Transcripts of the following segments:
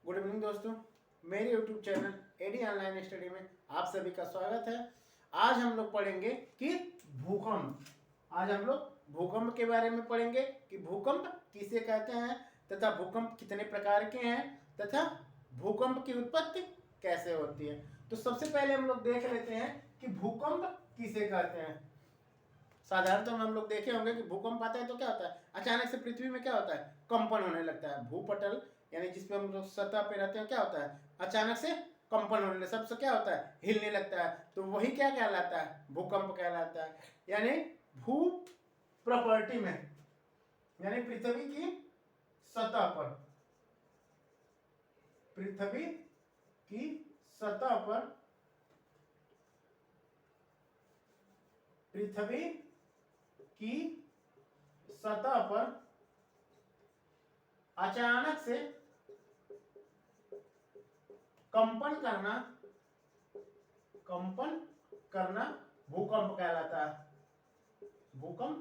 Good evening दोस्तों, मेरे YouTube channel AD online study में आप सभी का स्वागत है। आज हम लोग पढ़ेंगे कि भूकंप। आज हम लोग भूकंप के बारे में पढ़ेंगे कि भूकंप किसे कहते हैं तथा भूकंप कितने प्रकार के हैं तथा भूकंप की उत्पत्ति कैसे होती है। तो सबसे पहले हम लोग देख लेते हैं कि भूकंप किसे कहते हैं। साधारणतः हम लोग देखे होंगे कि भूकंप आता है तो क्या होता है, अचानक से पृथ्वी में क्या होता है, कंपन होने लगता है। भूपटल यानी जिसपे हम लोग सतह पे रहते हैं क्या होता है, अचानक से कंपन होने लगता है, सबसे क्या होता है, हिलने लगता है। तो वही क्या कहलाता है, भूकंप कहलाता है। यानी भू प्रॉपर्टी में यानी पृथ्वी की सतह पर, पृथ्वी की सतह पर, पृथ्वी की सतह पर अचानक से कंपन करना, कंपन करना भूकंप कहलाता है। भूकंप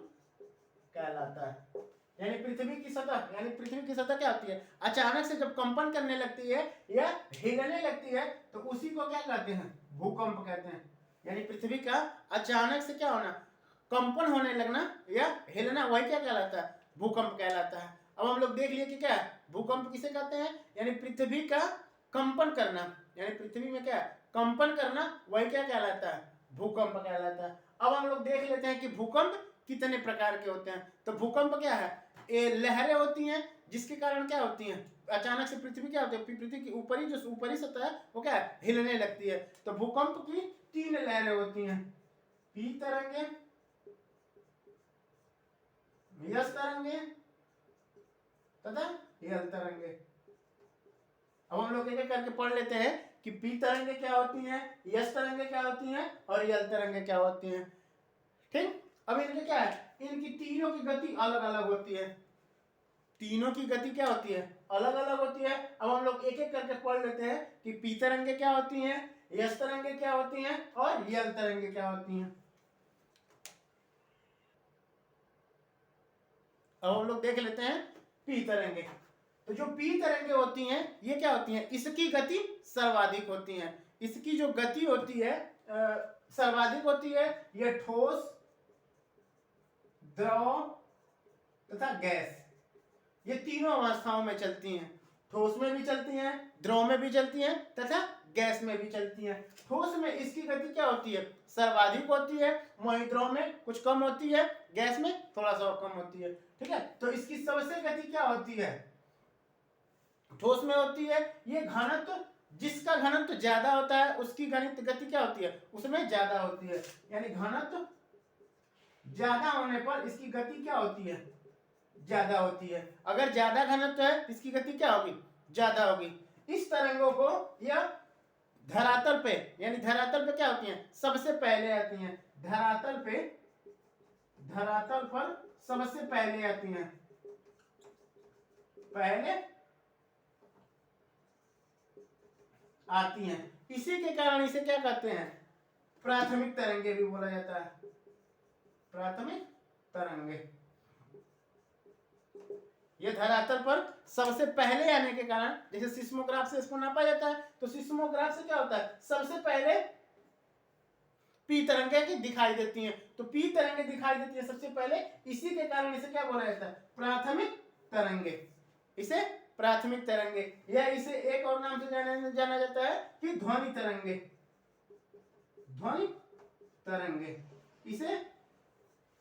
कहलाता है। यानी पृथ्वी की सतह, यानी पृथ्वी की सतह क्या होती है, अचानक से जब कंपन करने लगती है या हिलने लगती है तो उसी को क्या कहते हैं, भूकंप कहते हैं। यानी पृथ्वी का अचानक से क्या होना, कंपन होने लगना या हिलना, वही क्या कहलाता है, भूकंप कहलाता है। अब हम लोग देख लिए कि क्या है, भूकंप किसे कहते हैं, यानी पृथ्वी का कंपन करना, यानी पृथ्वी में क्या कंपन करना, वही क्या कहलाता है, भूकंप कहलाता है। अब हम लोग देख लेते हैं कि भूकंप कितने प्रकार के होते हैं। तो भूकंप क्या है, ये लहरें होती हैं जिसके कारण क्या होती हैं, अचानक से पृथ्वी क्या होती है, पृथ्वी की ऊपरी जो ऊपरी सतह है वो क्या है, हिलने लगती है। तो भूकंप की तीन लहरें होती हैं, पी तरंगे, यस तरंगे तथा यल तरंगे। अब हम लोग एक करके पढ़ लेते हैं कि पी तरंगे क्या होती हैं, यस तरंगे क्या होती हैं और यल तरंगे क्या होती हैं। ठीक, अब इनके क्या है, इनकी तीनों की गति अलग अलग होती है। तीनों की गति क्या होती है, अलग अलग होती है। अब हम लोग एक एक करके पढ़ लेते हैं कि पी तरंगे क्या होती हैं, यस तरंगे क्या होती हैं और यल तरंगे क्या होती हैं। अब हम लोग देख लेते हैं पी तरंगे। तो जो पी तरंगे होती हैं ये क्या होती हैं, इसकी गति सर्वाधिक होती है। इसकी जो गति होती है सर्वाधिक होती है। यह ठोस, द्रव तथा गैस, ये तीनों अवस्थाओं में चलती हैं। ठोस में भी चलती हैं, द्रव में भी चलती हैं तथा गैस में भी चलती हैं। ठोस में इसकी गति क्या होती है, सर्वाधिक होती है, वहीं द्रव में कुछ कम होती है, गैस में थोड़ा सा और कम होती है। ठीक है, तो इसकी सबसे गति क्या होती है, ठोस में होती है। ये घनत्व, जिसका घनत्व ज्यादा होता है उसकी गणित गति क्या होती है, उसमें ज्यादा होती है। यानी घनत्व ज्यादा होने पर इसकी गति क्या होती है, ज्यादा होती है। अगर ज्यादा घनत्व है इसकी गति क्या होगी, ज्यादा होगी। इस तरंगों को यह धरातल पे, यानी धरातल पे क्या होती हैं, सबसे पहले आती हैं। धरातल पे, धरातल पर सबसे पहले आती हैं, पहले आती हैं। इसी के कारण इसे क्या कहते हैं, प्राथमिक तरंगे भी बोला जाता है, प्राथमिक तरंगे। ये धरातल पर सबसे पहले आने के कारण, जैसे सिस्मोग्राफ से इसको नापा जाता है, तो सिस्मोग्राफ से क्या होता है, सबसे पहले पी तरंगे की दिखाई देती हैं। तो पी तरंगे दिखाई देती है सबसे पहले, इसी के कारण इसे क्या बोला जाता है, प्राथमिक तरंगे। इसे प्राथमिक तरंगे, या इसे एक और नाम से जाना जाता है कि ध्वनि तरंगे, ध्वनि तरंगे। इसे,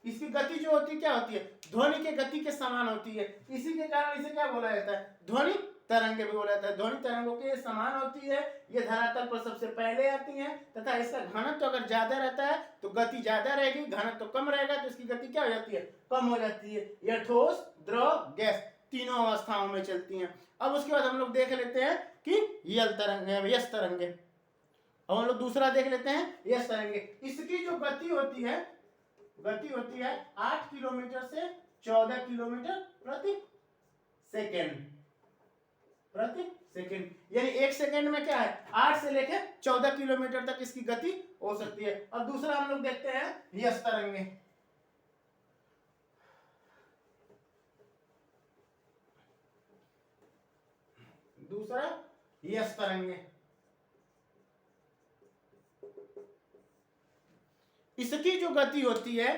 इसकी गति जो होती है क्या होती है, ध्वनि के गति के समान होती है, इसी के कारण इसे क्या बोला जाता है, ध्वनि तरंगे भी बोला जाता है। ध्वनि तरंगों के समान होती है, ये धरातल पर सबसे पहले आती हैं तथा इसका घनत्व तो अगर ज्यादा रहता है तो गति ज्यादा रहेगी, घनत्व तो कम रहेगा तो इसकी गति क्या हो जाती है, कम हो जाती है। यह ठोस, द्रव, गैस तीनों अवस्थाओं में चलती हैं। अब उसके बाद हम लोग देख लेते हैं कि यल तरंगे, यस तरंगे। अब हम लोग दूसरा देख लेते हैं यस तरंगे। इसकी जो गति होती है, गति होती है 8 किलोमीटर से 14 किलोमीटर प्रति सेकेंड, प्रति सेकेंड। यानी एक सेकेंड में क्या है, 8 से लेकर 14 किलोमीटर तक इसकी गति हो सकती है। और दूसरा हम लोग देखते हैं यस तरंगे। दूसरा यस तरंगे। इसकी जो गति होती है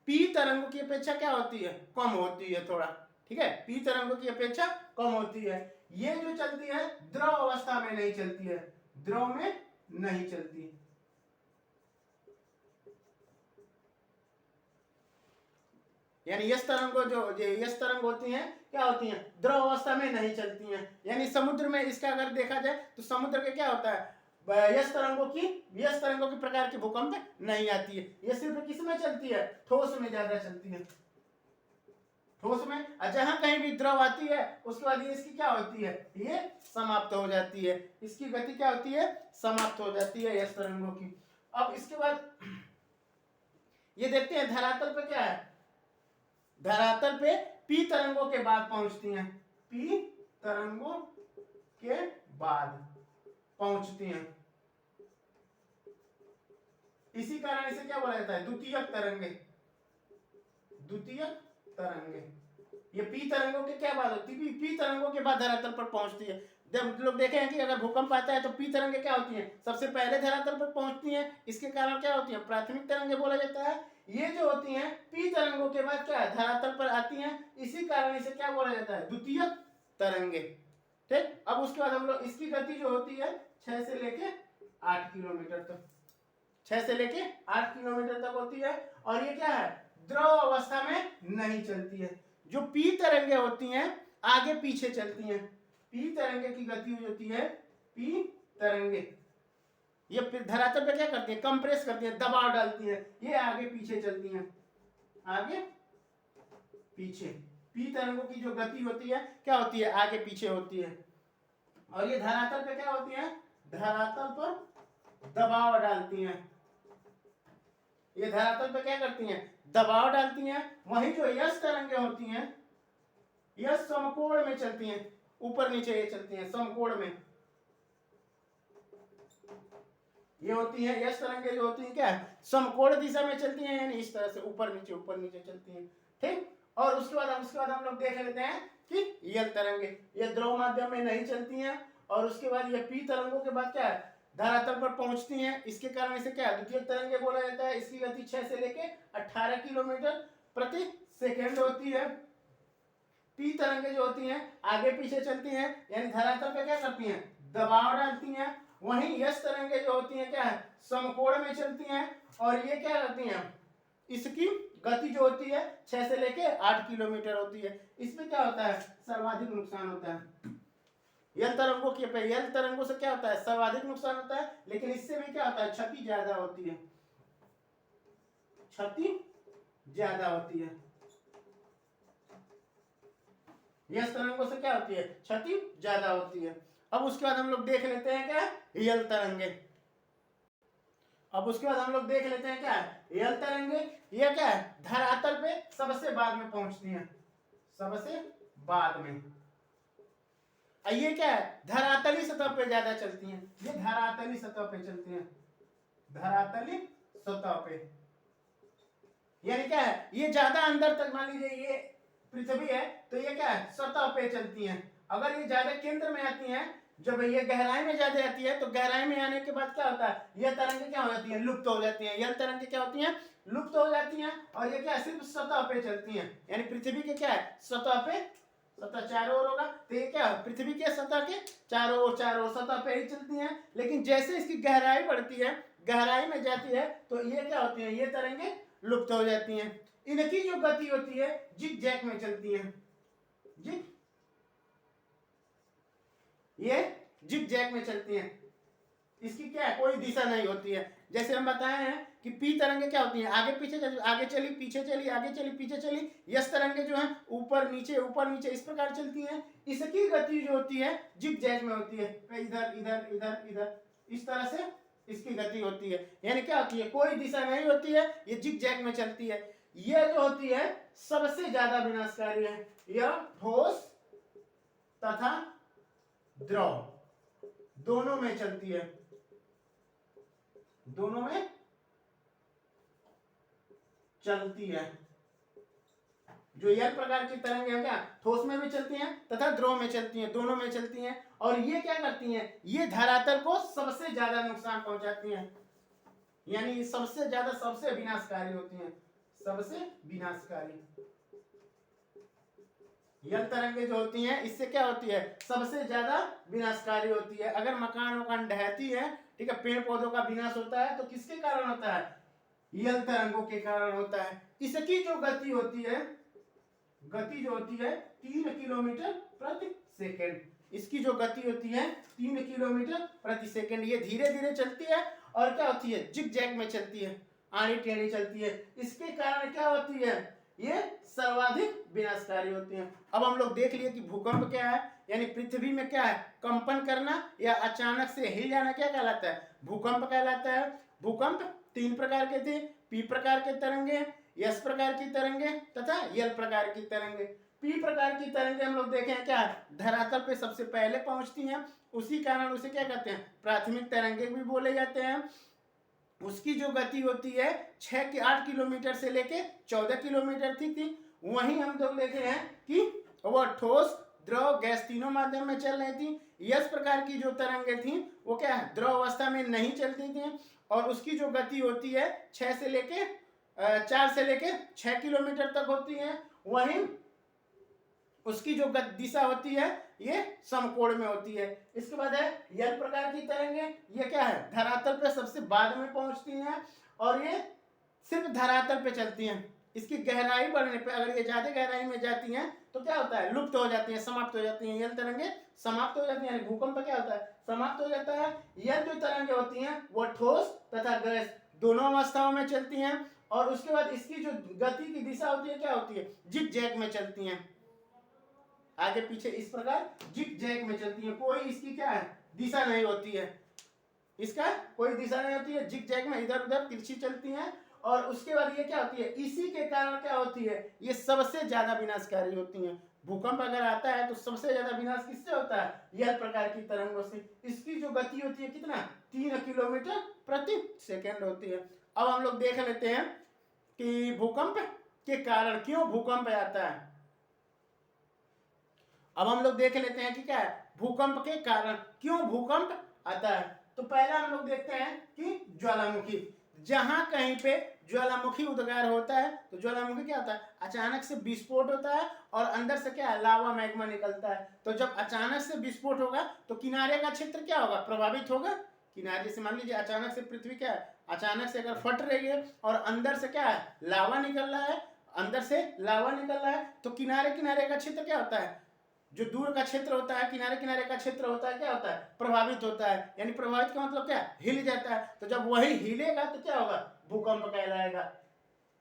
पी तरंगों की अपेक्षा क्या होती है, कम होती है थोड़ा, ठीक है, पी तरंगों की अपेक्षा कम होती है। ये जो चलती है द्रव अवस्था में नहीं चलती है, द्रव में नहीं चलती। यानी यस तरंग जो यस तरंग होती हैं क्या होती हैं, द्रव अवस्था में नहीं चलती हैं। यानी समुद्र में इसका अगर देखा जाए तो समुद्र के क्या होता है, यस तरंगों की प्रकार की भूकंप नहीं आती है। ये सिर्फ किस में चलती है, ठोस में ज्यादा चलती है, ठोस में। जहां कहीं भी द्रव आती है उसके बाद ये इसकी क्या होती है, ये समाप्त हो जाती है, इसकी गति क्या होती है, समाप्त हो जाती है यस तरंगों की। अब इसके बाद ये देखते हैं धरातल पे क्या है, धरातल पे पी तरंगों के बाद पहुंचती हैं, पी तरंगों के बाद पहुंचती हैं। इसी कारण इसे क्या बोला जाता है, द्वितीयक तरंगे, द्वितीयक तरंगे। ये पी तरंगों के क्या बात होती है, पी तरंगों के बाद धरातल पर पहुंचती है। जब लोग देखे हैं कि अगर भूकंप आता है तो पी तरंगे क्या होती हैं, सबसे पहले धरातल पर पहुंचती हैं। इसके कारण क्या होती है, प्राथमिक तरंगे बोला जाता है। ये जो होती हैं पी तरंगों के बाद क्या है, धरातल पर आती हैं, इसी कारण इसे क्या बोला जाता है, द्वितीयक तरंगे। ठीक, अब उसके बाद हम लोग इसकी गति जो होती है 6 से लेके 8 किलोमीटर तक, 6 से लेके 8 किलोमीटर तक होती है। और ये क्या है, द्रव अवस्था में नहीं चलती है। जो पी तरंगे होती हैं आगे पीछे चलती हैं, पी तरंगे की गति होती है, पी तरंगे ये फिर धरातल पे क्या करती है, कंप्रेस करती है, दबाव डालती है, ये आगे पीछे चलती हैं, आगे पीछे। पी तरंगों की जो गति होती है क्या होती है, आगे पीछे होती है। और ये धरातल पे क्या होती है, धरातल पर दबाव डालती हैं, ये धरातल पे क्या करती हैं, दबाव डालती हैं। वहीं जो यस तरंगे होती हैं यस समकोण में चलती हैं, ऊपर नीचे ये चलती हैं समकोण में, ये होती है यस तरंगे जो होती है क्या है, समकोण दिशा में चलती हैं, यानी इस तरह से ऊपर नीचे चलती हैं। ठीक, और उसके बाद हम लोग देख लेते हैं कि यल तरंगे, ये द्रव माध्यम में नहीं चलती हैं। और उसके बाद ये पी तरंगों के बाद क्या है, धरातल पर पहुंचती हैं, इसके कारण इसे क्या है, द्वितीयक तरंगे बोला जाता है। इसकी गति 6 से लेके 18 किलोमीटर प्रति सेकेंड होती है। पी तरंगे जो होती हैं आगे पीछे चलती हैं, यानी धरातल पे क्या करती हैं, दबाव डालती हैं। वहीं यस तरंगे जो होती हैं क्या है, समकोण में चलती हैं, और ये क्या करती हैं, इसकी गति जो होती है 6 से लेके 8 किलोमीटर होती है। इसमें क्या होता है, सर्वाधिक नुकसान होता है। यल तरंगों से क्या होता है, सर्वाधिक नुकसान होता है, लेकिन इससे भी क्या होता है, क्षति ज्यादा होती है, क्षति ज्यादा होती है। यस तरंगों से क्या होती है, क्षति ज्यादा होती है। अब उसके बाद हम लोग देख लेते हैं क्या, यल तरंगे। अब उसके बाद हम लोग देख लेते हैं क्या यल तरंगे। ये क्या है, धरातल पे सबसे बाद में पहुंचती हैं, सबसे बाद में। ये क्या है, धरातली सतह पे ज्यादा चलती हैं, ये धरातली सतह पे चलती हैं, धरातली सतह पे। यानी क्या है, ये ज्यादा अंदर तक, मान लीजिए ये पृथ्वी है तो ये क्या है, सतह पे चलती हैं। अगर ये ज्यादा केंद्र में आती हैं, जब ये गहराई में ज्यादा आती है तो गहराई में आने के बाद क्या होता है, ये तरंगे क्या हो जाती हैं, लुप्त हो जाती हैं। यह तरंगे क्या होती हैं, लुप्त हो जाती हैं। और ये क्या है, सिर्फ सतह पे चलती हैं, यानी पृथ्वी के क्या है, सतह पे, सतह चारों ओर होगा तो ये क्या है, पृथ्वी के सतह के चारों ओर सतह पे ही चलती हैं। लेकिन जैसे इसकी गहराई बढ़ती है, गहराई में जाती है, तो ये क्या होती है, ये तरंगे लुप्त हो जाती हैं। इनकी जो गति होती है जिग जैग में चलती है, ये जिग जैग में चलती हैं। इसकी क्या है, कोई दिशा नहीं होती है। जैसे हम बताए हैं कि पी तरंगे क्या होती हैं, आगे पीछे चली, आगे चली पीछे चली, आगे चली पीछे चली। यस तरंगे जो हैं ऊपर नीचे इस प्रकार चलती हैं। इसकी गति जो होती है जिग जैग में होती है, इधर इधर इधर इधर, इस तरह से इसकी गति होती है। यानी क्या होती है, कोई दिशा नहीं होती है, ये जिग जैग में चलती है। यह जो होती है सबसे ज्यादा विनाशकारी है। यह ठोस तथा द्रव दोनों में चलती है, दोनों में चलती है। जो यल प्रकार की तरंगे हैं क्या ठोस में भी चलती हैं तथा द्रव में चलती हैं, दोनों में चलती हैं। और ये क्या करती हैं, ये धरातल को सबसे ज्यादा नुकसान पहुंचाती हैं, यानी सबसे ज्यादा सबसे विनाशकारी होती हैं, सबसे विनाशकारी। यल तरंगे जो होती हैं इससे क्या होती है, सबसे ज्यादा विनाशकारी होती है। अगर मकान वकान ढहती है, ठीक है, पेड़ पौधों का विनाश होता है तो किसके कारण होता है, यल तरंगों के कारण होता है। इसकी जो गति होती है, गति जो होती है 3 किलोमीटर प्रति सेकेंड, इसकी जो गति होती है 3 किलोमीटर प्रति सेकेंड। ये धीरे धीरे चलती है और क्या होती है, जिग जैग में चलती है, आड़ी टेढ़ी चलती है। इसके कारण क्या होती है, ये सर्वाधिक विनाशकारी होती हैं। अब हम लोग देख लिए कि भूकंप क्या है, यानी पृथ्वी में क्या है, कंपन करना या अचानक से हिल जाना क्या कहलाता है, भूकंप कहलाता है। भूकंप 3 प्रकार के थे, पी प्रकार के तरंगे, एस प्रकार की तरंगे तथा यल प्रकार की तरंगे। पी प्रकार की तरंगे हम लोग देखें क्या है, धरातल पे सबसे पहले पहुंचती हैं, उसी कारण उसे क्या कहते हैं, प्राथमिक तरंगे भी बोले जाते हैं। उसकी जो गति होती है 6 के 8 किलोमीटर से लेके 14 किलोमीटर थी। वहीं हम लोग देखे हैं कि वो ठोस द्रव गैस तीनों माध्यम में चल रही थी। यस प्रकार की जो तरंगे थी वो क्या है, द्रव अवस्था में नहीं चलती थी और उसकी जो गति होती है 4 से लेके 6 किलोमीटर तक होती है। वहीं उसकी जो दिशा होती है ये समकोण में होती है। इसके बाद है यल प्रकार की तरंगे, ये क्या है, धरातल पे सबसे बाद में पहुंचती हैं और ये सिर्फ धरातल पे चलती हैं। इसकी गहराई बढ़ने पे अगर ये ज्यादा गहराई में जाती हैं तो क्या होता है, लुप्त हो जाती हैं, समाप्त हो जाती हैं। यल तरंगे समाप्त हो जाती हैं, भूकंप क्या होता है, समाप्त हो जाता है। यल जो तरंगे होती हैं वो ठोस तथा गैस दोनों अवस्थाओं में चलती हैं और उसके बाद इसकी जो गति की दिशा होती है क्या होती है, जिग जैग में चलती हैं, आगे पीछे इस प्रकार जिग जैग में चलती है। कोई इसकी क्या है, दिशा नहीं होती है, इसका कोई दिशा नहीं होती है, जिग जैग में इधर उधर तिरछी चलती हैं। और उसके बाद ये क्या होती है, इसी के कारण क्या होती है, ये सबसे ज्यादा विनाशकारी होती हैं। भूकंप अगर आता है तो सबसे ज्यादा विनाश किससे होता है, यल प्रकार की तरंगों से। इसकी जो गति होती है कितना, 3 किलोमीटर प्रति सेकेंड होती है। अब हम लोग देख लेते हैं कि भूकंप के कारण क्यों भूकंप आता है। अब हम लोग देख लेते हैं कि क्या है, भूकंप के कारण क्यों भूकंप आता है। तो पहला हम लोग देखते हैं कि ज्वालामुखी, जहां कहीं पे ज्वालामुखी उद्गार होता है तो ज्वालामुखी क्या होता है, अचानक से विस्फोट होता है और अंदर से क्या है, लावा मैग्मा निकलता है। तो जब अचानक से विस्फोट होगा तो किनारे का क्षेत्र क्या होगा, प्रभावित होगा। किनारे से मान लीजिए अचानक से पृथ्वी क्या है, अचानक से अगर फट रही है और अंदर से क्या है, लावा निकल रहा है, अंदर से लावा निकल रहा है तो किनारे किनारे का क्षेत्र क्या होता है, जो दूर का क्षेत्र होता है, किनारे किनारे का क्षेत्र होता है, क्या होता है, प्रभावित होता है। यानी प्रभावित का मतलब क्या, हिल जाता है। तो जब वही हिलेगा तो क्या होगा, भूकंप कहलाएगा।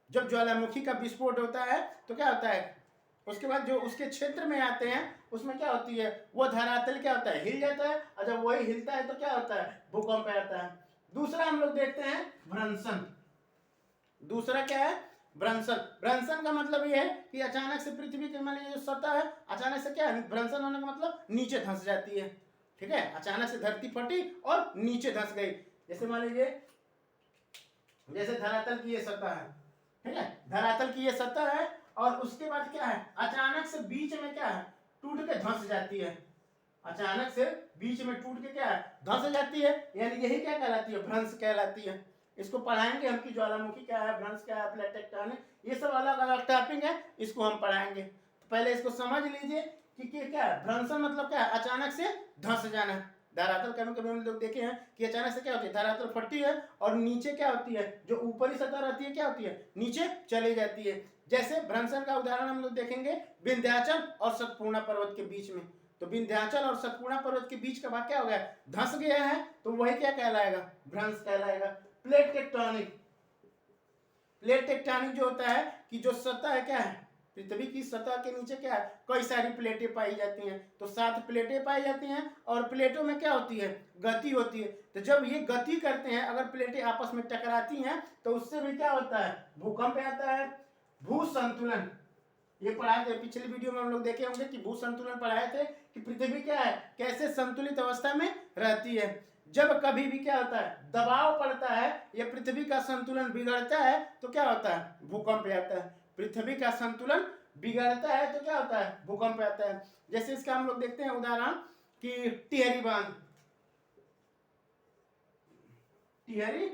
जब ज्वालामुखी का विस्फोट होता है तो क्या होता है, उसके बाद जो उसके क्षेत्र में आते हैं उसमें क्या होती है, वो धरातल क्या होता है, हिल जाता है और जब वही हिलता है तो क्या होता है, भूकंप आता है। दूसरा हम लोग देखते हैं भ्रंशन। दूसरा क्या है, भ्रंशन। भ्रंशन का मतलब ये है कि अचानक से पृथ्वी के मान लीजिए जो सतह है अचानक से क्या है, भ्रंशन होने का मतलब नीचे धंस जाती है। ठीक है, अचानक से धरती फटी और नीचे धंस गई। जैसे मान लीजिए जैसे धरातल की ये सतह है, ठीक है, धरातल की ये सतह है और उसके बाद क्या है, अचानक से बीच में क्या है, टूट के धंस जाती है। अचानक से बीच में टूट के क्या है, धंस जाती है, यानी यही क्या कहलाती है, भ्रंश कहलाती है। इसको पढ़ाएंगे हम कि ज्वालामुखी क्या है, भ्रंश क्या है, प्लेट टेक्टोनिक, ये सब अलग अलग टॉपिक है, इसको हम पढ़ाएंगे। तो पहले इसको समझ लीजिए कि क्या है भ्रंशन, मतलब क्या है, अचानक से धंस जाना। धरातल कभी कभी हम लोग देखे हैं कि अचानक से क्या होती है, धरातल फटती है और नीचे क्या होती है, जो ऊपरी सतह रहती है क्या होती है, नीचे चली जाती है। जैसे भ्रंशन का उदाहरण हम लोग देखेंगे विंध्याचल और सतपूर्णा पर्वत के बीच में। तो विंध्याचल और सतपूर्णा पर्वत के बीच का भाग क्या हो गया, धंस गया है, तो वही क्या कहलाएगा, भ्रंश कहलाएगा। Plate tectonic. प्लेट टेक्टोनिक जो होता है कि जो सतह है क्या है, पृथ्वी की सतह के नीचे क्या है, कई सारी प्लेटें पाई जाती हैं। तो 7 प्लेटें पाई जाती हैं और प्लेटों में क्या होती है, गति होती है। तो जब ये गति करते हैं, अगर प्लेटें आपस में टकराती हैं तो उससे भी क्या होता है, भूकंप आता है। भू संतुलन, ये पढ़ाए थे पिछले वीडियो में, हम लोग देखे होंगे कि भू संतुलन पढ़ाए थे कि पृथ्वी क्या है, कैसे संतुलित अवस्था में रहती है। जब कभी भी क्या होता है, दबाव पड़ता है या पृथ्वी का संतुलन बिगड़ता है तो क्या होता है, भूकंप आता है। पृथ्वी का संतुलन बिगड़ता है तो क्या होता है, भूकंप आता है। जैसे इसका हम लोग देखते हैं उदाहरण कि टिहरी बांध, टिहरी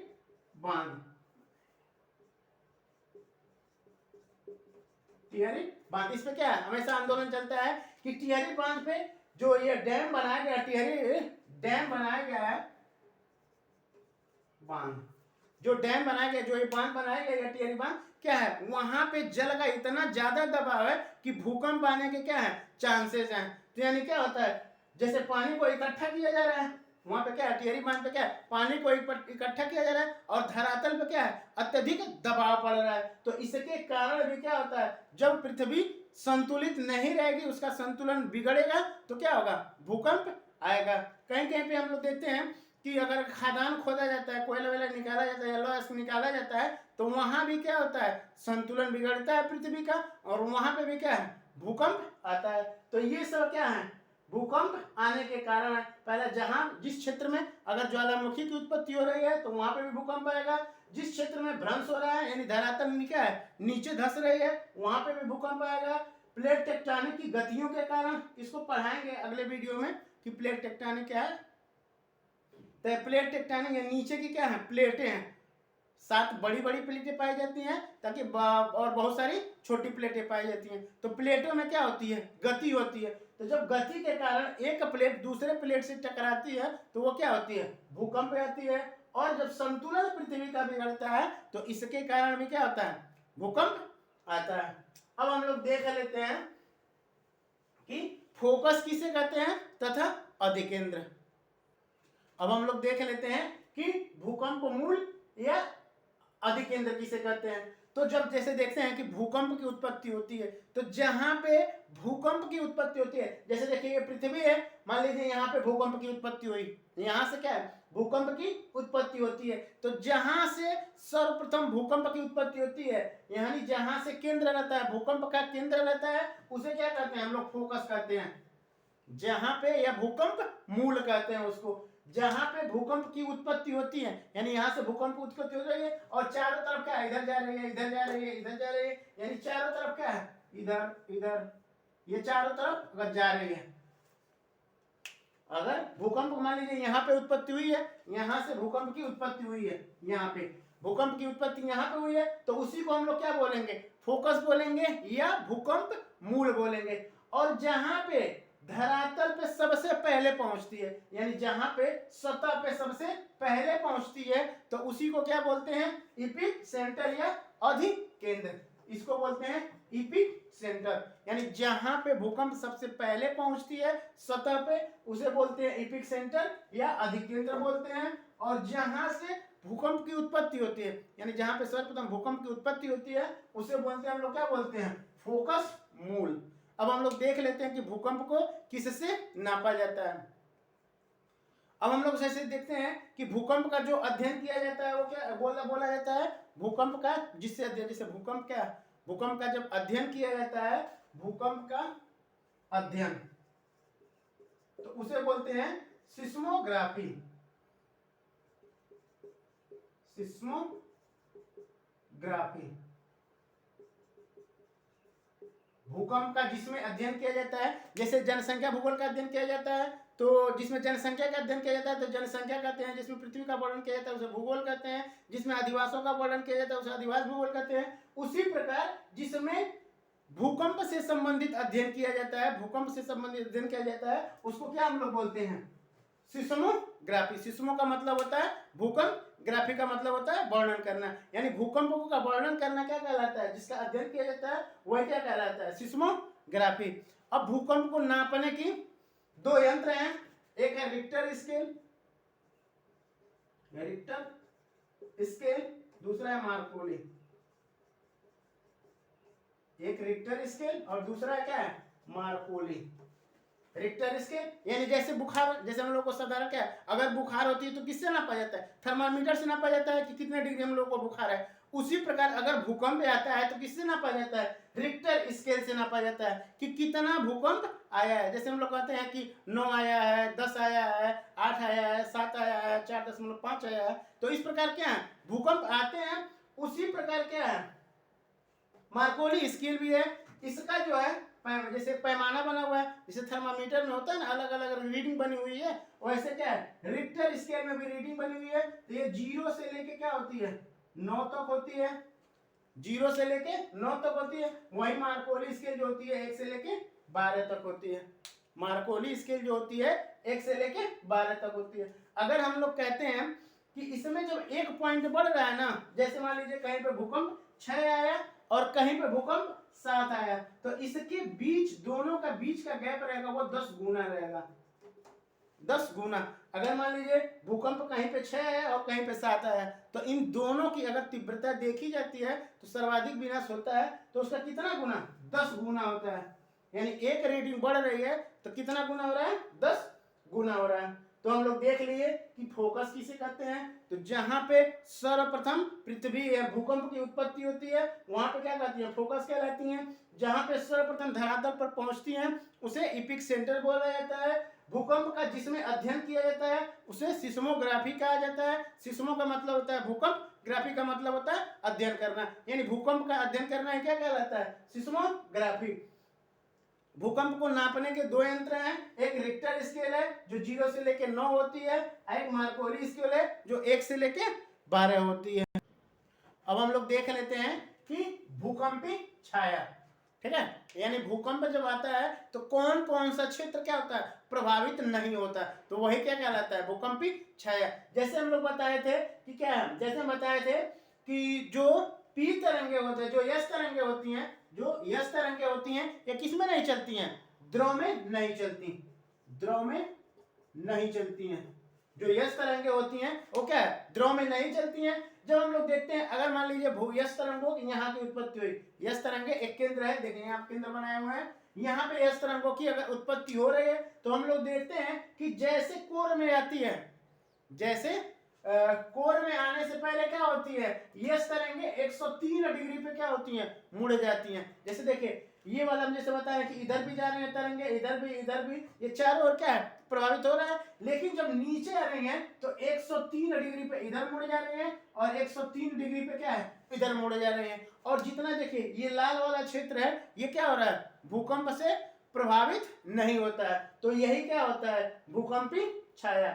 बांध, टिहरी बांध, इस पे क्या है, हमेशा आंदोलन चलता है कि टिहरी बांध पे जो ये डैम बनाया गया, टिहरी डैम बनाया गया है, बांध, जो डैम बनाया गया, जो ये बांध बनाया गया या टिहरी बांध, क्या है, वहां पे जल का इतना ज्यादा दबाव है कि भूकंप आने के क्या है, चांसेस हैं। तो यानी क्या होता है, जैसे पानी को इकट्ठा किया जा रहा है, वहां पे क्या है, टिहरी बांध पे क्या है, पानी को इकट्ठा किया जा रहा है और धरातल पे क्या है, अत्यधिक दबाव पड़ रहा है। तो इसके कारण भी क्या होता है, जब पृथ्वी संतुलित नहीं रहेगी, उसका संतुलन बिगड़ेगा तो क्या होगा, भूकंप आएगा। कहीं कहीं पे हम लोग देखते हैं कि अगर खदान खोदा जाता है, कोयला वेला निकाला जाता है या लॉस निकाला जाता है, तो वहां भी क्या होता है, संतुलन बिगड़ता है पृथ्वी का, और वहां पे भी क्या है, भूकंप आता है। तो ये सब क्या है, भूकंप आने के कारण है। पहले जहां जिस क्षेत्र में अगर ज्वालामुखी की उत्पत्ति हो रही है तो वहां पे भी भूकंप आएगा, जिस क्षेत्र में भ्रंश हो रहा है यानी धरातल क्या है, नीचे धस रही है, वहां पे भी भूकंप आएगा। प्लेट टेक्टोनिक की गतियों के कारण, इसको पढ़ाएंगे अगले वीडियो में कि प्लेट टेक्टोनिक क्या है। तो प्लेट टेक्टोनिक नीचे की क्या है, प्लेटें हैं, 7 बड़ी बड़ी प्लेटें पाई जाती हैं ताकि और बहुत सारी छोटी प्लेटें पाई जाती हैं। तो प्लेटों में क्या होती है, गति होती है। तो जब गति के कारण एक प्लेट दूसरे प्लेट से टकराती है तो वो क्या होती है, भूकंप आती है। और जब संतुलन पृथ्वी का बिगड़ता है तो इसके कारण भी क्या होता है, भूकंप आता है। अब हम लोग देख लेते हैं कि फोकस किसे कहते हैं तथा अधिकेंद्र। अब हम लोग देख लेते हैं कि भूकंप मूल या अधिकेंद्र किसे कहते हैं। तो जब जैसे देखते हैं कि भूकंप की उत्पत्ति होती है, तो जहां पे भूकंप की उत्पत्ति होती है, जैसे देखिए ये पृथ्वी है, मान लीजिए यहाँ पे भूकंप की उत्पत्ति हुई, यहाँ से क्या है, भूकंप की उत्पत्ति होती है। तो जहां से सर्वप्रथम भूकंप की उत्पत्ति होती है, यानी जहां से केंद्र रहता है, भूकंप का केंद्र रहता है, उसे क्या कहते हैं हम लोग, फोकस कहते हैं। जहां पे या भूकंप मूल कहते हैं उसको, जहां पे भूकंप की उत्पत्ति होती है, यानी यहां से भूकंप की उत्पत्ति हो रही है और चारों तरफ क्या है, इधर जा रही है, इधर जा रही है, इधर जा रही है, यानी चारों तरफ क्या है, इधर इधर, ये चारों तरफ अगर जा रही है। अगर भूकंप मान लीजिए यहाँ पे उत्पत्ति हुई है, यहाँ से भूकंप की उत्पत्ति हुई है, यहाँ पे भूकंप की उत्पत्ति यहाँ पे हुई है, तो उसी को हम लोग क्या बोलेंगे, फोकस बोलेंगे या भूकंप मूल बोलेंगे। और जहां पे धरातल पे सबसे पहले पहुंचती है, यानी जहां पे सतह पे सबसे पहले पहुंचती है, तो उसी को क्या बोलते हैं, इपिक सेंटर या अधिकेंद्र। इसको बोलते हैं इपिक सेंटर, यानी जहां पे भूकंप सबसे पहले पहुंचती है सतह पे, उसे बोलते हैं इपिक सेंटर या अधिकेंद्र बोलते हैं। और जहां से भूकंप की उत्पत्ति होती है, यानी जहां पे सर्वप्रथम भूकंप की उत्पत्ति होती है, उसे बोलते हैं हम लोग क्या बोलते हैं, फोकस मूल। अब हम लोग देख लेते हैं कि भूकंप को किससे नापा जाता है। अब हम लोग जैसे देखते हैं कि भूकंप का जो अध्ययन किया जाता है वो क्या बोला जाता है, भूकंप का जिससे अध्ययन, जैसे भूकंप क्या, भूकंप का जब अध्ययन किया जाता है, भूकंप का अध्ययन, तो उसे बोलते हैं सिस्मोग्राफी। सिस्मोग्राफी भूकंप का जिसमें अध्ययन किया जाता है, जैसे जनसंख्या भूगोल का अध्ययन किया जाता है, तो जिसमें जनसंख्या का अध्ययन किया जाता है तो जनसंख्या कहते हैं, जिसमें पृथ्वी का वर्णन किया जाता है उसे भूगोल कहते हैं, जिसमें अधिवासों का वर्णन किया जाता है उसे अधिवास भूगोल कहते हैं। उसी प्रकार जिसमें भूकंप से संबंधित अध्ययन किया जाता है, भूकंप से संबंधित अध्ययन किया जाता है, उसको क्या हम लोग बोलते हैं, सिस्मोग्राफी। सिस्मो का मतलब होता है भूकंप, ग्राफी का मतलब होता है वर्णन करना, यानी भूकंपों का वर्णन करना क्या कहलाता है, जिसका अध्ययन किया जाता है वह क्या कहलाता है, सिस्मोग्राफी। अब भूकंप को नापने की 2 यंत्र हैं, एक है रिक्टर स्केल, दूसरा है मार्कोनी। एक रिक्टर स्केल और दूसरा क्या है, मार्कोनी। रिक्टर स्केल यानी जैसे बुखार, जैसे हम लोग को साधारण क्या है, अगर बुखार होती है तो किससे नापा जाता है, थर्मामीटर से नापा जाता है कि कितने डिग्री हम लोग को बुखार है। उसी प्रकार अगर भूकंप आता है तो किससे नापा जाता है, रिक्टर स्केल से नापा जाता है कि कितना भूकंप आया है। जैसे हम लोग कहते हैं कि 9 आया है, 10 आया है, 8 आया है, 7 आया है, 4.5 आया है। तो इस प्रकार क्या है, भूकंप आते हैं। उसी प्रकार क्या है, मार्कोनी स्केल भी है, इसका जो है जैसे पैमाना बना हुआ है, जैसे थर्मामीटर में होता है ना, अलग अलग रीडिंग बनी हुई है, वैसे क्या है रिक्टर स्केल में भी रीडिंग बनी हुई है। तो ये 0 से लेके क्या होती है 9 तक होती है, 0 से लेके 9 तक होती है। वही मार्कोली स्केल जो होती है 1 से लेके 12 तक होती है। मार्कोली स्केल जो होती है 1 से लेके 12 तक होती है। अगर हम लोग कहते हैं कि इसमें जब एक पॉइंट बढ़ रहा है ना, जैसे मान लीजिए कहीं पे भूकंप 6 आया और कहीं पे भूकंप 7 आया, तो इसके बीच दोनों का बीच का गैप रहेगा वो 10 गुना रहेगा, 10 गुना। अगर मान लीजिए भूकंप कहीं पे 6 है और कहीं पे 7 है, तो इन दोनों की अगर तीव्रता देखी जाती है तो सर्वाधिक विनाश होता है तो उसका कितना गुना 10 गुना होता है। यानी एक रीडिंग बढ़ रही है तो कितना गुना हो रहा है 10 गुना हो रहा है। तो हम लोग देख लिए कि फोकस किसे कहते हैं, तो जहां पे सर्वप्रथम पृथ्वी या भूकंप की उत्पत्ति होती है वहां पे क्या कहती है फोकस कहलाती है। जहां पे सर्वप्रथम धरातल पर पहुंचती है उसे इपिक सेंटर बोला जाता है। भूकंप का जिसमें अध्ययन किया जाता है उसे सिस्मोग्राफी कहा जाता है। सिस्मो का मतलब होता है भूकंप, ग्राफी का मतलब होता है अध्ययन करना, यानी भूकंप का अध्ययन करना है क्या कहलाता है सिस्मोग्राफी। भूकंप को नापने के दो यंत्र हैं, एक रिक्टर स्केल है जो 0 से लेके 9 होती है, एक मार्कोली स्केल है जो 1 से लेके 12 होती है। अब हम लोग देख लेते हैं कि भूकंपी छाया, ठीक है, यानी भूकंप जब आता है तो कौन कौन सा क्षेत्र क्या होता है प्रभावित नहीं होता, तो वही क्या कहलाता है भूकंपी छाया। जैसे हम लोग बताए थे कि क्या है, जैसे हम बताए थे कि जो पी तरंगे होते हैं, जो यस तरंगे होती हैं, जो यस तरंगे होती हैं ये किस में नहीं चलती हैं, द्रव में नहीं चलती, द्रव में नहीं चलती हैं। जो यस तरंगे होती हैं वो क्या है द्रव में नहीं चलती हैं। जब हम लोग देखते हैं अगर मान लीजिए यस तरंगों की यहाँ की उत्पत्ति हुई, यस तरंगे एक केंद्र है, देखिए यहाँ केंद्र बनाए हुए हैं, यहाँ पे यस तरंगों की अगर उत्पत्ति हो रही है तो हम लोग देखते हैं कि जैसे कोर में आती है, जैसे कोर में आने से पहले क्या होती है यस तरंगे 103 डिग्री पे क्या होती हैं मुड़ जाती हैं। जैसे देखिए ये वाला हम जैसे बताया कि इधर भी जा रहे हैं तरंगे, इधर भी, ये चारों ओर क्या है प्रभावित हो रहा है। लेकिन जब नीचे आ रही हैं तो 103 डिग्री पे इधर मुड़ जा रहे हैं और 103 डिग्री पे क्या है इधर मुड़ जा रहे हैं। और जितना देखिए ये लाल वाला क्षेत्र है ये क्या हो रहा है भूकंप से प्रभावित नहीं होता है। तो यही क्या होता है भूकंपी छाया।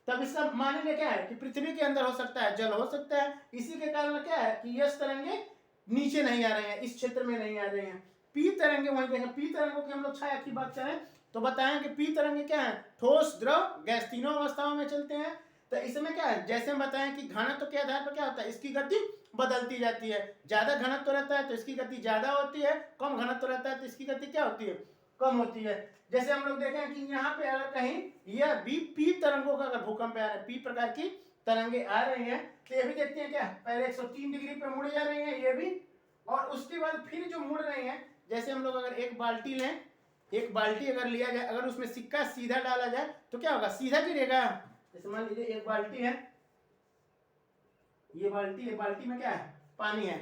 तब इसका मानेंगे क्या है कि पृथ्वी के अंदर हो सकता है, जल हो सकता है, इसी के कारण क्या है कि यस तरंगे नीचे नहीं आ रहे हैं, इस क्षेत्र में नहीं आ रहे हैं। पी तरंगे वहीं देखें, पी तरंगों की हम लोग छाया की बात करें तो बताएं कि पी तरंगे क्या है ठोस द्रव गैस तीनों अवस्थाओं में चलते हैं। तो इसमें क्या है जैसे हम बताएं कि घनत्व के आधार पर क्या होता है इसकी गति बदलती जाती है। ज्यादा घनत्व रहता है तो इसकी गति ज्यादा होती है, कम घनत्व रहता है तो इसकी गति क्या होती है कम होती है। जैसे हम लोग देखें कि यहाँ पे अगर कहीं यह भी पी तरंगों का अगर भूकंप आ रहा है, पी प्रकार की तरंगे आ रही हैं तो ये भी देखते हैं क्या पहले 103 डिग्री पे मुड़ जा रही हैं ये भी, और उसके बाद फिर जो मुड़ रही हैं, जैसे हम लोग अगर एक बाल्टी लें, एक बाल्टी अगर लिया जाए अगर उसमें सिक्का सीधा डाला जाए तो क्या होगा सीधा गिरेगा। जैसे मान लीजिए एक बाल्टी है, ये बाल्टी है, बाल्टी में क्या है पानी है,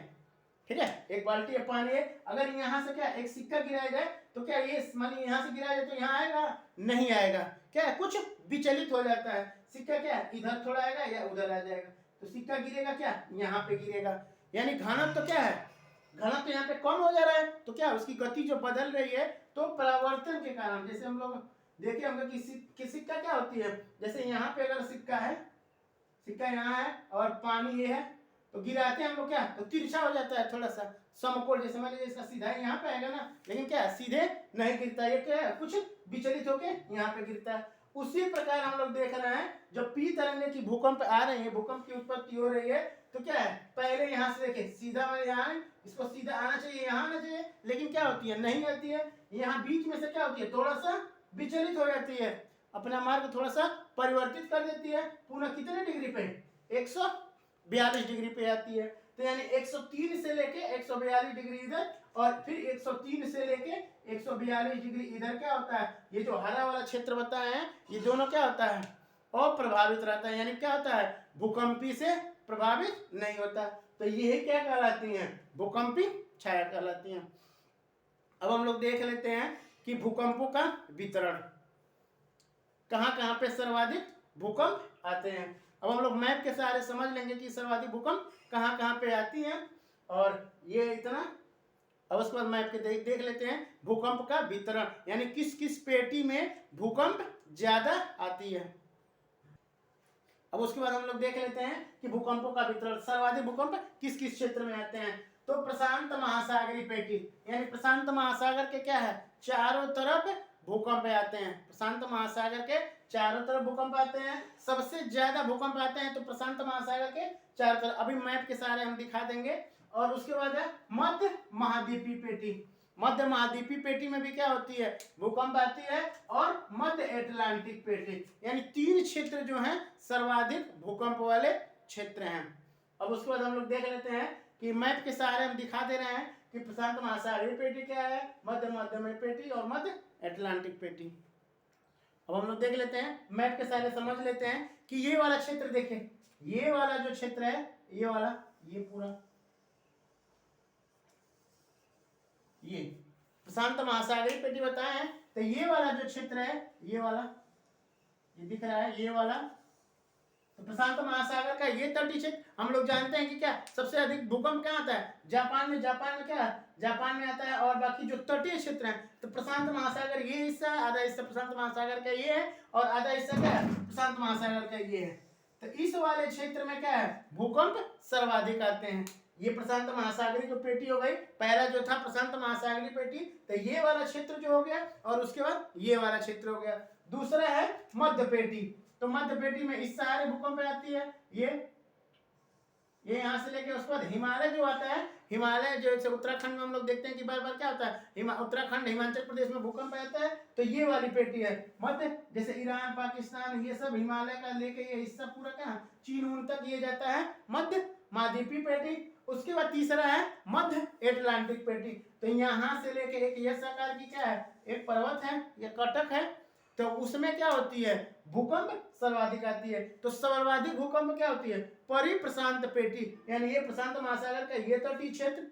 ठीक है, एक बाल्टी है पानी है, अगर यहाँ से क्या एक सिक्का गिराया जाए तो क्या ये मान लीजिए यहाँ से गिराया जाए तो यहाँ आएगा नहीं आएगा, क्या है कुछ विचलित हो जाता है। सिक्का क्या है इधर थोड़ा आएगा या उधर आ जाएगा, तो सिक्का गिरेगा क्या यहाँ पे गिरेगा। यानी घनत्व तो क्या है घनत्व तो यहाँ पे कम हो जा रहा है तो क्या उसकी गति जो बदल रही है तो परावर्तन के कारण। जैसे हम लोग देखे होंगे कि सिक्का क्या होती है, जैसे यहाँ पे अगर सिक्का है, सिक्का यहाँ है और पानी ये है तो गिराते हैं हम लोग क्या तो तिरछा हो जाता है थोड़ा सा समकोण, जैसे मान लीजिए इसका सीधा यहाँ पे आएगा ना, लेकिन क्या सीधे नहीं गिरता, ये क्या है कुछ विचलित होके यहाँ पे गिरता है। उसी प्रकार हम लोग देख रहे हैं जब पी तरंगे की भूकंप आ रहे हैं, भूकंप की उत्पत्ति हो रही है तो क्या है पहले यहाँ से देखिए सीधा मैंने यहाँ इसको सीधा आना चाहिए, यहाँ आना चाहिए, लेकिन क्या होती है नहीं आती है, यहाँ बीच में से क्या होती है थोड़ा सा विचलित हो जाती है, अपना मार्ग थोड़ा सा परिवर्तित कर देती है, पुनः कितने डिग्री पे 142 डिग्री पे आती है। तो यानी 103 से लेके 142 डिग्री इधर और फिर 103 से लेके 142 डिग्री इधर क्या होता है, ये जो हरा वाला क्षेत्र बताए हैं ये दोनों क्या होता है अप्रभावित रहता है, यानी क्या होता है भूकंपी से प्रभावित नहीं होता। तो यही क्या कहलाती हैं भूकंपी छाया कहलाती हैं। अब हम लोग देख लेते हैं कि भूकंपों का वितरण, कहां कहां पे सर्वाधिक भूकंप आते हैं। अब हम लोग मैप के सहारे समझ लेंगे कि सर्वाधिक भूकंप कहां कहां पे आती हैं। और ये इतना अब उसके बाद मैप के देख लेते हैं भूकंप का वितरण, यानी किस किस पेटी में भूकंप ज्यादा आती है। अब उसके बाद हम लोग देख लेते हैं कि भूकंपों का वितरण, सर्वाधिक भूकंप किस किस क्षेत्र में आते हैं। तो प्रशांत महासागरीय पेटी, यानी प्रशांत महासागर के क्या है, चारों तरफ भूकंप आते हैं। प्रशांत महासागर के चारों तरफ भूकंप आते हैं, सबसे ज्यादा भूकंप आते हैं तो प्रशांत महासागर के चारों तरफ। अभी मैप के सहारे हम दिखा देंगे। और उसके बाद है मध्य महाद्वीपीय पेटी। मध्य महाद्वीपीय पेटी में भी क्या होती है, भूकंप आती है। और मध्य एटलांटिक पेटी, यानी 3 क्षेत्र जो हैं सर्वाधिक भूकंप वाले क्षेत्र हैं। अब उसके बाद हम लोग देख लेते हैं कि मैप के सहारे हम दिखा दे रहे हैं कि प्रशांत महासागरीय पेटी क्या है, मध्य मध्यम पेटी और मध्य एटलांटिक पेटी। अब हम लोग देख लेते हैं, मैप के सहारे समझ लेते हैं कि ये वाला क्षेत्र देखें, ये वाला जो क्षेत्र है, ये वाला, ये पूरा ये प्रशांत महासागरीय पेटी बताए हैं। तो ये वाला जो क्षेत्र है, ये वाला, ये दिख रहा है, ये वाला तो प्रशांत महासागर का ये तटीय क्षेत्र। हम लोग जानते हैं कि क्या सबसे अधिक भूकंप क्या आता है, जापान में। जापान में क्या है, जापान में आता है। और बाकी जो तटीय क्षेत्र है, तो प्रशांत महासागर ये हिस्सा, आधा हिस्सा प्रशांत महासागर का ये है और आधा हिस्सा क्या है, प्रशांत महासागर का ये है। तो इस वाले क्षेत्र में क्या है, भूकंप सर्वाधिक आते हैं। ये प्रशांत महासागरीय जो पेटी हो गई, पहला जो था प्रशांत महासागरीय पेटी, तो ये वाला क्षेत्र जो हो गया, और उसके बाद ये वाला क्षेत्र हो गया। दूसरा है मध्य पेटी। तो मध्य पेटी में इस सहारे भूकंप आती है, ये यहां से लेके उसके बाद हिमालय जो आता है, हिमालय जो उत्तराखंड में हम लोग देखते हैं कि बार बार क्या होता है, उत्तराखंड हिमाचल प्रदेश में भूकंप आता है, तो ये वाली पेटी है मध्य। जैसे ईरान, पाकिस्तान, ये सब हिमालय का लेके ये हिस्सा पूरा क्या चीन उन तक ये जाता है मध्य महाद्वीपीय पेटी। उसके बाद तीसरा है मध्य एटलांटिक पेटी। तो यहाँ से लेके एक यस आकार की क्या है, एक पर्वत है, यह कटक है, तो उसमें क्या होती है, भूकंप सर्वाधिक आती है। तो सर्वाधिक भूकंप क्या होती है, परिप्रशांत पेटी, यानी ये प्रशांत महासागर का ये तटीय क्षेत्र,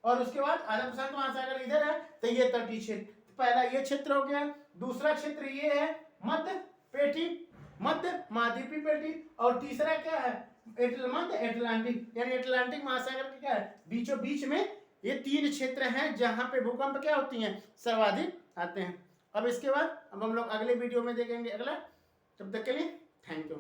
और उसके बाद आधा प्रशांत महासागर इधर है, तो ये तटीय क्षेत्र। पहला ये क्षेत्र हो गया। दूसरा क्षेत्र ये है मध्य पेटी, मध्य महाद्वीपीय पेटी। और तीसरा क्या है, मध्य एटलांटिक, यानी एटलांटिक महासागर के क्या है, बीचों बीच में ये 3 क्षेत्र हैं जहां पे भूकंप क्या होती हैं, सर्वाधिक आते हैं। अब इसके बाद अब हम लोग अगले वीडियो में देखेंगे अगला। तब तक के लिए थैंक यू।